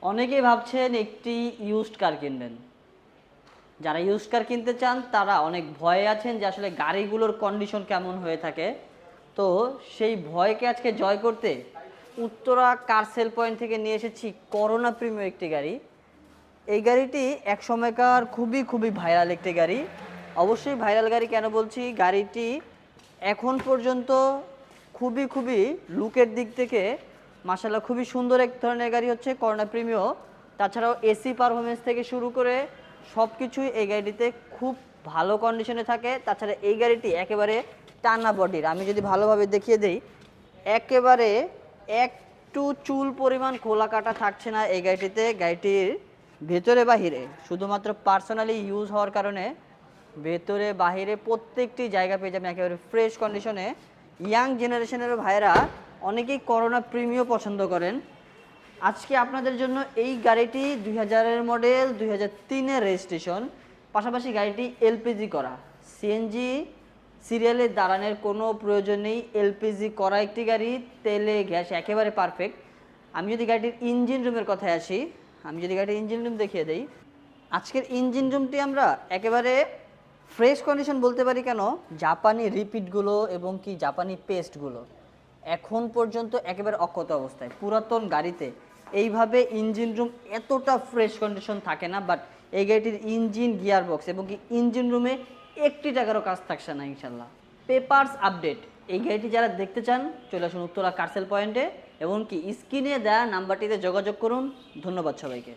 অনেকেই ভাবছেন একটি ইউজড কার কিনবেন। যারা ইউজড কার কিনতে চান তারা অনেক ভয়ে আছেন যে আসলে গাড়িগুলোর কন্ডিশন কেমন হয়ে থাকে। তো সেই ভয়কে আজকে জয় করতে উত্তরা কার সেল পয়েন্ট থেকে নিয়ে এসেছি করোনা প্রিমিয়াম একটি গাড়ি। এই গাড়িটি এক সময়কার খুবই খুবই ভাইরাল একটি গাড়ি। অবশ্যই ভাইরাল গাড়ি কেন বলছি, গাড়িটি এখন পর্যন্ত খুবই খুবই লুকের দিক থেকে মাশাআল্লাহ খুবই সুন্দর এক ধরনের গাড়ি হচ্ছে করোনা প্রিমিও। তাছাড়াও এসি পারফরমেন্স থেকে শুরু করে সব কিছুই এই গাড়িটিতে খুব ভালো কন্ডিশনে থাকে। তাছাড়া এই গাড়িটি একেবারে টানা বডির, আমি যদি ভালোভাবে দেখিয়ে দিই, একেবারে একটু চুল পরিমাণ খোলা কাটা থাকছে না এই গাড়িটিতে। গাড়িটির ভেতরে বাহিরে শুধুমাত্র পার্সোনালি ইউজ হওয়ার কারণে ভেতরে বাহিরে প্রত্যেকটি জায়গা পেয়ে যাবেন একেবারে ফ্রেশ কন্ডিশনে। ইয়াং জেনারেশনের ভাইয়েরা অনেকেই করোনা প্রিমিও পছন্দ করেন। আজকে আপনাদের জন্য এই গাড়িটি 2000-এর মডেল, 2003-এর রেজিস্ট্রেশন, পাশাপাশি গাড়িটি এলপিজি করা। সিএনজি সিরিয়ালে দাঁড়ানোর কোনো প্রয়োজন নেই, এলপিজি করা একটি গাড়ি, তেলে গ্যাস একেবারে পারফেক্ট। আমি যদি গাড়িটির ইঞ্জিন রুমের কথায় আসি, আমি যদি গাড়িটির ইঞ্জিন রুম দেখিয়ে দিই, আজকের ইঞ্জিন রুমটি আমরা একেবারে ফ্রেশ কন্ডিশন বলতে পারি। কেন? জাপানি রিপিটগুলো এবং কি জাপানি পেস্টগুলো এখন পর্যন্ত একেবারে অক্ষত অবস্থায়। পুরাতন গাড়িতে এইভাবে ইঞ্জিন রুম এতটা ফ্রেশ কন্ডিশন থাকে না, বাট এই গাড়িটির ইঞ্জিন, গিয়ার বক্স এবং কি ইঞ্জিন রুমে একটি টাকারও কাজ থাকছে না ইনশাল্লাহ। পেপারস আপডেট, এই গাড়িটি যারা দেখতে চান চলে আসুন উত্তরা কারসেল পয়েন্টে এবং কি স্ক্রিনে দেওয়া নাম্বারটিতে যোগাযোগ করুন। ধন্যবাদ সবাইকে।